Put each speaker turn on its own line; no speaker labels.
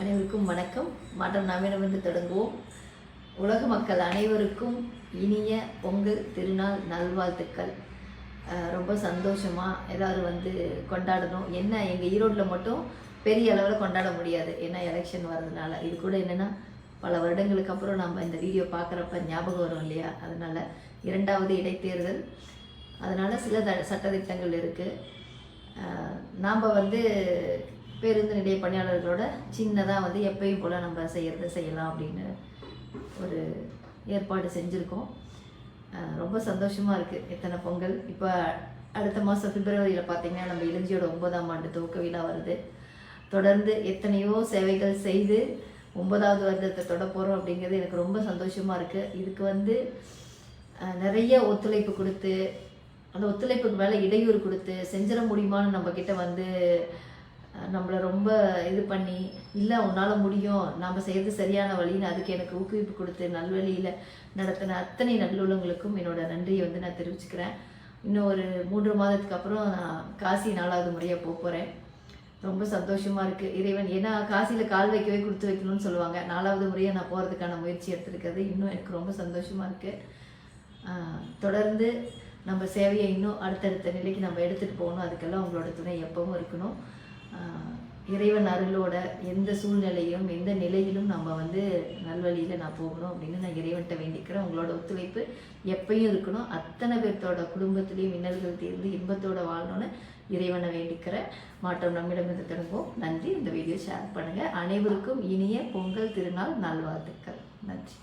அனைவருக்கும் வணக்கம். மாற்றம் நம்மிடமிருந்து தொடங்குவோம். உலக மக்கள் அனைவருக்கும் இனிய பொங்கல் திருநாள் நல்வாழ்த்துக்கள். ரொம்ப சந்தோஷமாக எல்லோரும் கொண்டாடணும். என்ன எங்கள் ஈரோட்டில் மட்டும் பெரிய அளவில் கொண்டாட முடியாது, ஏன்னா எலெக்ஷன் வர்றதுனால. இது கூட என்னென்னா பல வருடங்களுக்கு அப்புறம் நம்ம இந்த வீடியோ பார்க்குறப்ப ஞாபகம் வரும் இல்லையா? அதனால் 2வது இடைத்தேர்தல், அதனால் சில சட்டத்திட்டங்கள் இருக்குது. நாம் பேருந்து நிலைய பணியாளர்களோட சின்னதாக எப்பயும் போல் நம்ம செய்யலாம் அப்படின்னு ஒரு ஏற்பாடு செஞ்சுருக்கோம். ரொம்ப சந்தோஷமாக இருக்குது. எத்தனை பொங்கல் இப்போ அடுத்த மாதம் பிப்ரவரியில் பார்த்திங்கன்னா நம்ம இளஞ்சியோட 9ஆம் ஆண்டு துவக்க விழா வருது. தொடர்ந்து எத்தனையோ சேவைகள் செய்து 9வது வருடத்தை தொட போகிறோம் அப்படிங்கிறது எனக்கு ரொம்ப சந்தோஷமாக இருக்குது. இதுக்கு நிறைய ஒத்துழைப்பு கொடுத்து, அந்த ஒத்துழைப்புக்கு மேலே இடையூறு கொடுத்து செஞ்சிட முடியுமான்னு நம்மக்கிட்ட நம்மளை ரொம்ப இது பண்ணி, இல்லை உன்னால் முடியும், நம்ம செய்கிறது சரியான வழின்னு அதுக்கு எனக்கு ஊக்குவிப்பு கொடுத்து நல்வழியில் நடத்தின அத்தனை நல்லுள்ளவங்களுக்கும் என்னோட நன்றியை நான் தெரிவிச்சுக்கிறேன். இன்னும் ஒரு 3 மாதத்துக்கு அப்புறம் நான் காசி 4வது முறையாக போகிறேன். ரொம்ப சந்தோஷமாக இருக்குது. இறைவன் ஏன்னா காசியில் கால் வைக்கவே கொடுத்து வைக்கணும்னு சொல்லுவாங்க. 4வது முறையாக நான் போகிறதுக்கான முயற்சி எடுத்துருக்கிறது இன்னும் எனக்கு ரொம்ப சந்தோஷமாக இருக்குது. தொடர்ந்து நம்ம சேவையை இன்னும் அடுத்தடுத்த நிலைக்கு நம்ம எடுத்துகிட்டு போகணும். அதுக்கெல்லாம் உங்களோட துணை எப்பவும் இருக்கணும். இறைவன் அருளோட எந்த சூழ்நிலையும் எந்த நிலையிலும் நம்ம நல்வழியில் நான் போகணும் அப்படின்னு நான் இறைவன்கிட்ட வேண்டிக்கிறேன். உங்களோட ஒத்துழைப்பு எப்பயும் இருக்கணும். அத்தனை பேர்த்தோட குடும்பத்துலேயும் இன்னல்கள் தீர்ந்து இன்பத்தோடு வாழணும்னு இறைவனை வேண்டிக்கிறேன். மாற்றம் நம்மிடமிருந்து தொடங்குவோம். நன்றி. இந்த வீடியோ ஷேர் பண்ணுங்கள். அனைவருக்கும் இனிய பொங்கல் திருநாள் நல்வாழ்த்துக்கள். நன்றி.